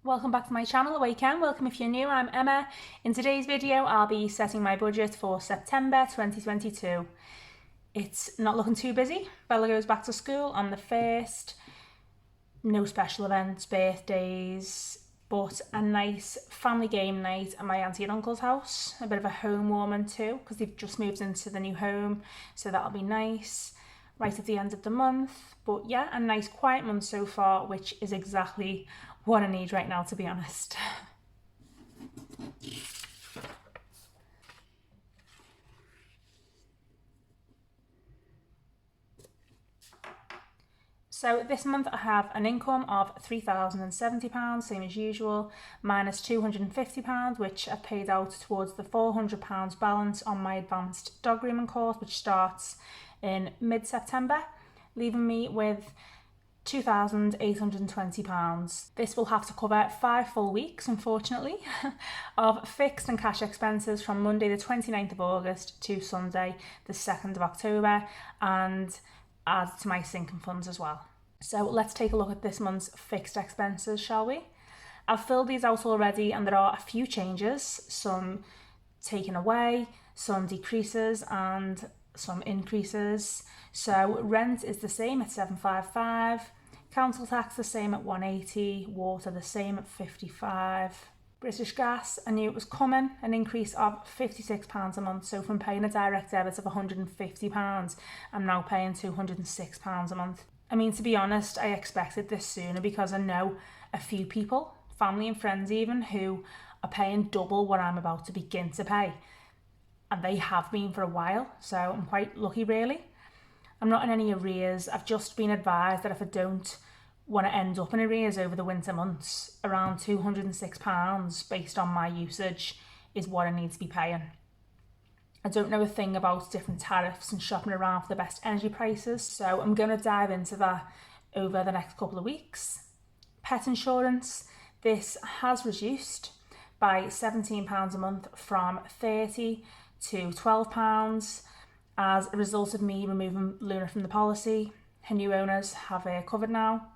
Welcome back to my channel, Awaken. Welcome if you're new, I'm Emma. In today's video, I'll be setting my budget for September 2022. It's not looking too busy. Bella goes back to school on the 1st. No special events, birthdays, but a nice family game night at my auntie and uncle's house. A bit of a home warming too, because they've just moved into the new home, so that'll be nice. Right at the end of the month, but yeah, a nice quiet month so far, which is exactly what I need right now, to be honest. So this month I have an income of £3,070, same as usual, minus £250, which I've paid out towards the £400 balance on my advanced dog grooming course, which starts in mid-September, leaving me with £2,820. This will have to cover 5 full weeks, unfortunately, of fixed and cash expenses from Monday the 29th of August to Sunday the 2nd of October, and add to my sinking funds as well. So let's take a look at this month's fixed expenses, shall we? I've filled these out already and there are a few changes, some taken away, some decreases and some increases. So rent is the same at £755, council tax the same at £180, water the same at £55. British Gas, I knew it was coming, an increase of £56 a month. So from paying a direct debit of £150, I'm now paying £206 a month. I mean, to be honest, I expected this sooner because I know a few people, family and friends even, who are paying double what I'm about to begin to pay. And they have been for a while, so I'm quite lucky really. I'm not in any arrears. I've just been advised that if I don't want to end up in arrears over the winter months, around £206 based on my usage is what I need to be paying. I don't know a thing about different tariffs and shopping around for the best energy prices, so I'm going to dive into that over the next couple of weeks. Pet insurance, this has reduced by £17 a month from £30 to £12 as a result of me removing Luna from the policy. Her new owners have her covered now.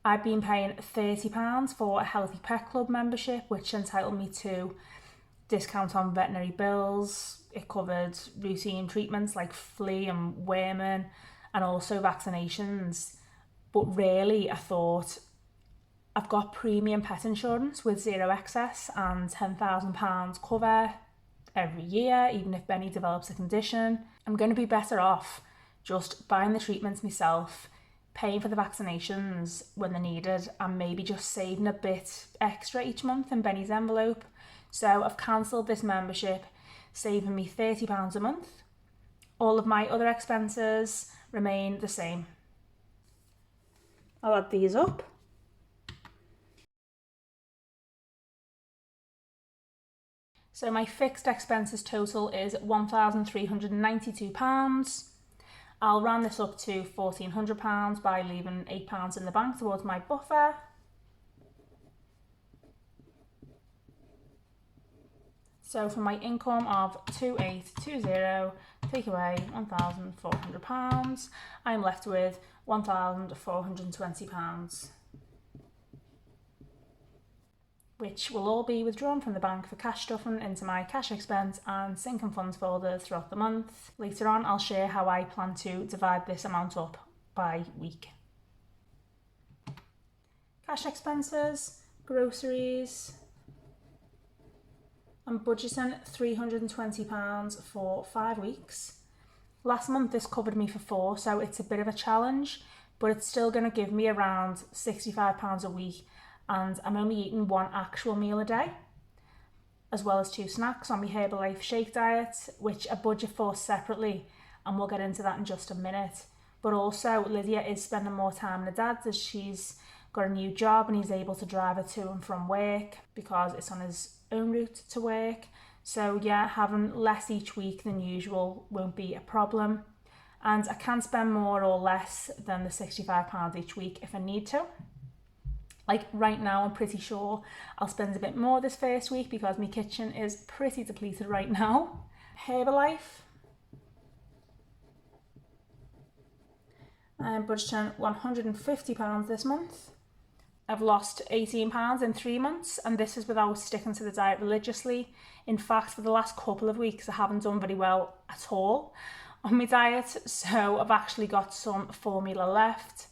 I've been paying £30 for a Healthy Pet Club membership, which entitled me to discount on veterinary bills. It covered routine treatments like flea and worming and also vaccinations. But really, I thought, I've got premium pet insurance with zero excess and £10,000 cover every year, even if Benny develops a condition. I'm going to be better off just buying the treatments myself, paying for the vaccinations when they're needed, and maybe just saving a bit extra each month in Benny's envelope. So I've cancelled this membership, saving me £30 a month. All of my other expenses remain the same. I'll add these up. So my fixed expenses total is £1,392. I'll round this up to £1,400 by leaving £8 in the bank towards my buffer. So from my income of 2,820, take away £1,400, I'm left with £1,420, which will all be withdrawn from the bank for cash stuffing into my cash expense and sinking funds folders throughout the month. Later on, I'll share how I plan to divide this amount up by week. Cash expenses, groceries. I'm budgeting £320 for 5 weeks. Last month this covered me for 4, so it's a bit of a challenge, but it's still going to give me around £65 a week, and I'm only eating 1 actual meal a day, as well as 2 snacks on my Herbalife shake diet, which I budget for separately, and we'll get into that in just a minute. But also Lydia is spending more time with her dad as she's got a new job and he's able to drive her to and from work because it's on his own route to work. So yeah, having less each week than usual won't be a problem, and I can spend more or less than the £65 each week if I need to. Like right now, I'm pretty sure I'll spend a bit more this first week because my kitchen is pretty depleted right now. Herbalife, I'm budgeting £150 this month. I've lost 18 pounds in 3 months, and this is without sticking to the diet religiously. In fact, for the last couple of weeks, I haven't done very well at all on my diet, so I've actually got some formula left.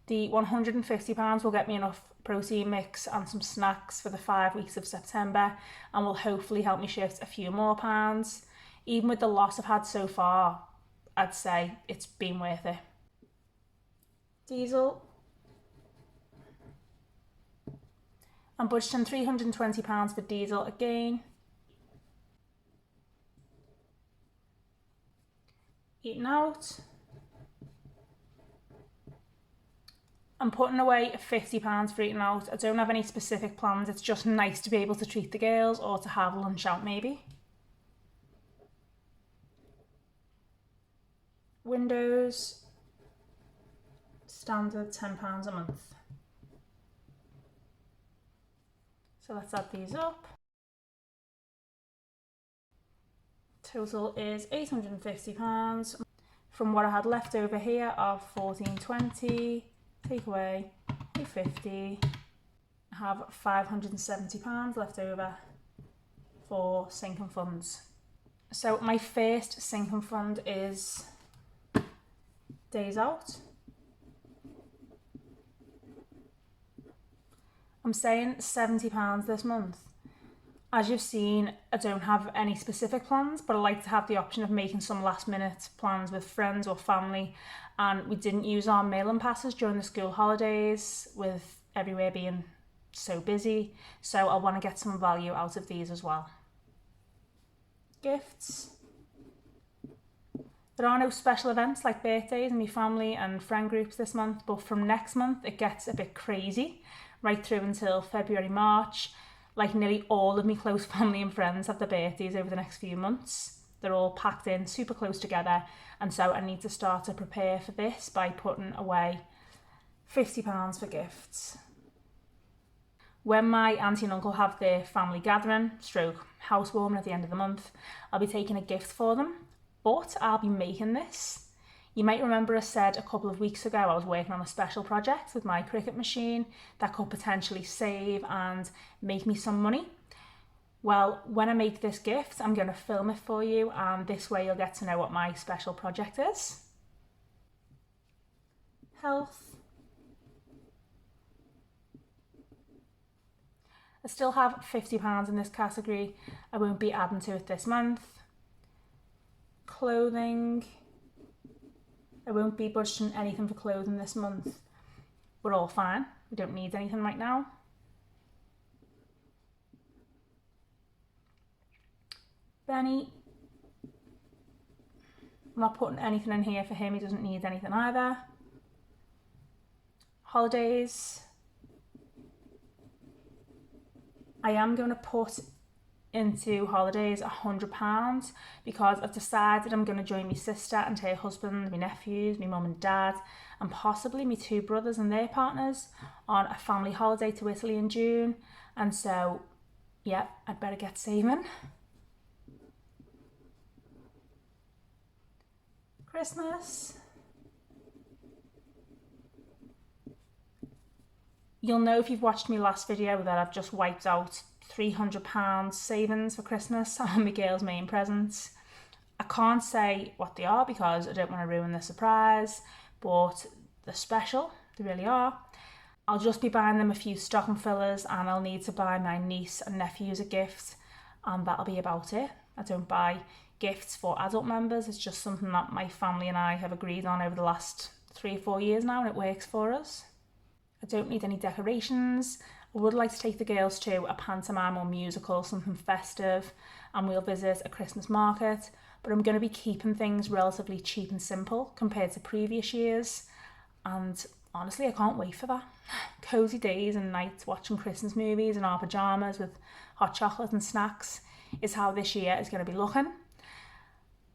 The 150 pounds will get me enough protein mix and some snacks for the 5 weeks of September, and will hopefully help me shift a few more pounds. Even with the loss I've had so far, I'd say it's been worth it. Diesel. I'm budgeting £320 for diesel again. Eating out. I'm putting away £50 for eating out. I don't have any specific plans. It's just nice to be able to treat the girls or to have lunch out maybe. Windows. Standard £10 a month. So let's add these up. Total is £850 from what I had left over here of £14.20. Take away £850. I have £570 left over for sinking funds. So my first sinking fund is days out. I'm saying £70 this month. As you've seen, I don't have any specific plans, but I like to have the option of making some last minute plans with friends or family. And we didn't use our mailing passes during the school holidays with everywhere being so busy. So I want to get some value out of these as well. Gifts. There are no special events like birthdays in my family and friend groups this month, but from next month it gets a bit crazy. Right through until February, March. Like nearly all of my close family and friends have their birthdays over the next few months. They're all packed in super close together, and so I need to start to prepare for this by putting away £50 for gifts. When my auntie and uncle have their family gathering, stroke housewarming at the end of the month, I'll be taking a gift for them, but I'll be making this. You might remember I said a couple of weeks ago I was working on a special project with my cricket machine that could potentially save and make me some money. Well, when I make this gift, I'm going to film it for you, and this way you'll get to know what my special project is. Health. I still have £50 in this category. I won't be adding to it this month. Clothing. I won't be budgeting anything for clothing this month. We're all fine. We don't need anything right now. Benny. I'm not putting anything in here for him. He doesn't need anything either. Holidays. I am going to put into holidays £100 because I've decided I'm going to join my sister and her husband, my nephews, my mum and dad, and possibly my 2 brothers and their partners on a family holiday to Italy in June. And so, yeah, I'd better get saving. Christmas. You'll know if you've watched my last video that I've just wiped out £300 savings for Christmas on my girls' main presents. I can't say what they are because I don't want to ruin the surprise, but they're special, they really are. I'll just be buying them a few stocking fillers, and I'll need to buy my niece and nephews a gift, and that'll be about it. I don't buy gifts for adult members. It's just something that my family and I have agreed on over the last 3 or 4 years now, and it works for us. I don't need any decorations. I would like to take the girls to a pantomime or musical, something festive, and we'll visit a Christmas market, but I'm going to be keeping things relatively cheap and simple compared to previous years, and honestly I can't wait for that. Cozy days and nights watching Christmas movies in our pyjamas with hot chocolate and snacks is how this year is going to be looking.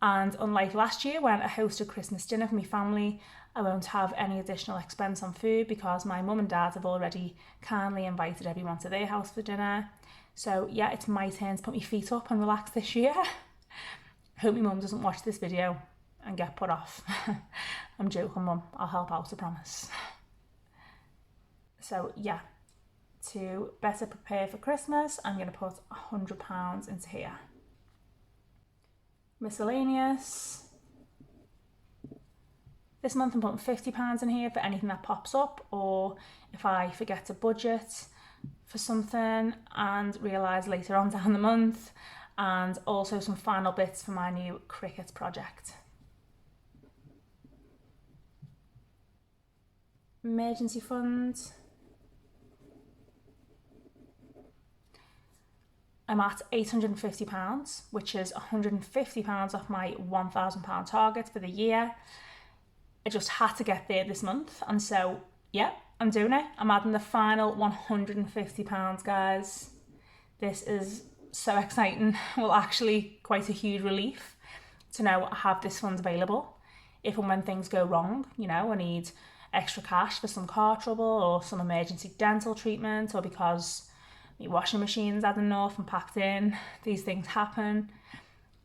And unlike last year when I hosted Christmas dinner for my family, I won't have any additional expense on food because my mum and dad have already kindly invited everyone to their house for dinner. So yeah, it's my turn to put my feet up and relax this year. Hope my mum doesn't watch this video and get put off. I'm joking, mum. I'll help out, I promise. So yeah, to better prepare for Christmas, I'm going to put £100 into here. Miscellaneous. This month I'm putting £50 in here for anything that pops up, or if I forget to budget for something and realise later on down the month, and also some final bits for my new cricket project. Emergency fund. I'm at £850, which is £150 off my £1,000 target for the year. I just had to get there this month, and so yeah, I'm doing it. I'm adding the final £150, guys. This is so exciting. Well, actually quite a huge relief to know I have this fund available if and when things go wrong. You know, I need extra cash for some car trouble or some emergency dental treatment, or because my washing machine's had enough and packed in. These things happen.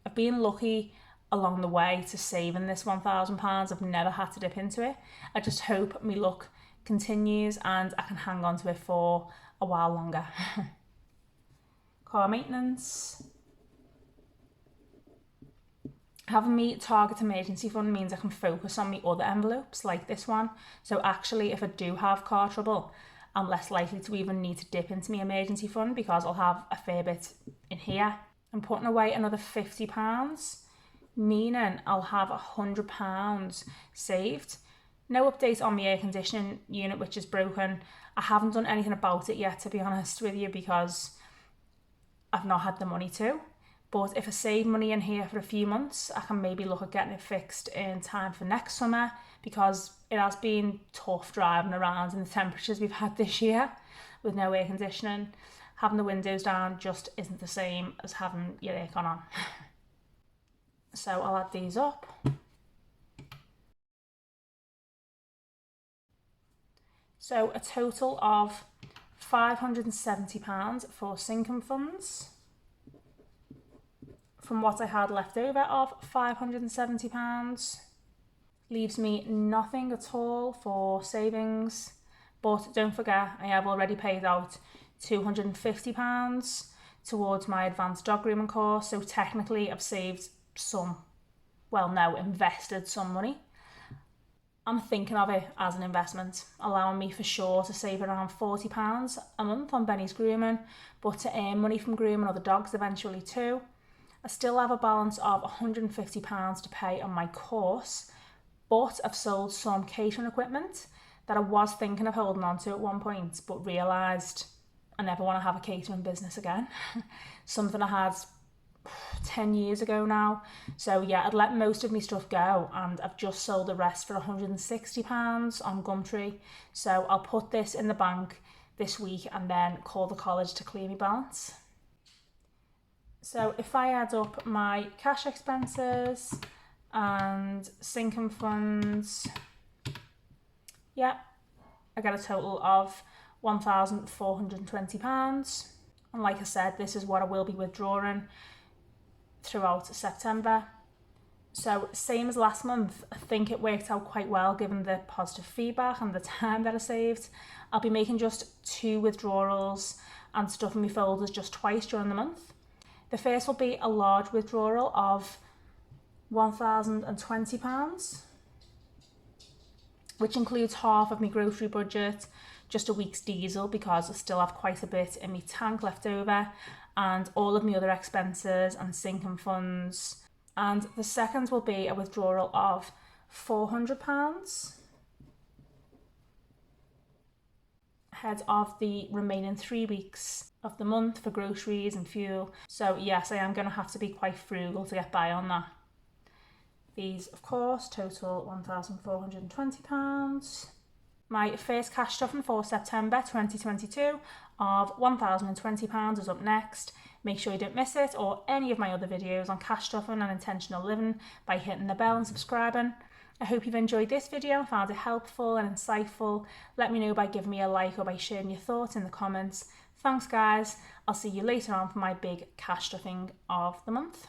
I've been lucky along the way to saving this £1,000. I've never had to dip into it. I just hope my luck continues and I can hang on to it for a while longer. Car maintenance. Having me target emergency fund means I can focus on my other envelopes like this one. So actually, if I do have car trouble, I'm less likely to even need to dip into my emergency fund because I'll have a fair bit in here. I'm putting away another £50, meaning I'll have £100 saved. No update on my air conditioning unit, which is broken. I haven't done anything about it yet, to be honest with you, because I've not had the money to. But if I save money in here for a few months, I can maybe look at getting it fixed in time for next summer, because it has been tough driving around in the temperatures we've had this year with no air conditioning. Having the windows down just isn't the same as having your aircon on. So I'll add these up. So a total of £570 for sinking funds, from what I had left over of £570. Leaves me nothing at all for savings. But don't forget, I have already paid out £250 towards my advanced dog grooming course. So technically I've saved some, well no, invested some money. I'm thinking of it as an investment, allowing me for sure to save around £40 a month on Benny's grooming, but to earn money from grooming other dogs eventually too. I still have a balance of £150 to pay on my course, but I've sold some catering equipment that I was thinking of holding on to at one point, but realised I never want to have a catering business again. Something I had 10 years ago now. So yeah, I'd let most of my stuff go and I've just sold the rest for £160 on Gumtree. So I'll put this in the bank this week and then call the college to clear my balance. So if I add up my cash expenses and sinking funds, yeah, I get a total of £1,420. And like I said, this is what I will be withdrawing throughout September. So same as last month, I think it worked out quite well given the positive feedback and the time that I saved. I'll be making just 2 withdrawals and stuffing my folders just twice during the month. The first will be a large withdrawal of £1,020, which includes half of my grocery budget, just a week's diesel because I still have quite a bit in my tank left over, and all of my other expenses and sinking funds. And the second will be a withdrawal of £400 ahead of the remaining 3 weeks of the month for groceries and fuel. So yes, I am going to have to be quite frugal to get by on that. These, of course, total £1,420. My first cash stuffing for September 2022 of £1,020 is up next. Make sure you don't miss it or any of my other videos on cash stuffing and intentional living by hitting the bell and subscribing. I hope you've enjoyed this video and found it helpful and insightful. Let me know by giving me a like or by sharing your thoughts in the comments. Thanks guys, I'll see you later on for my big cash stuffing of the month.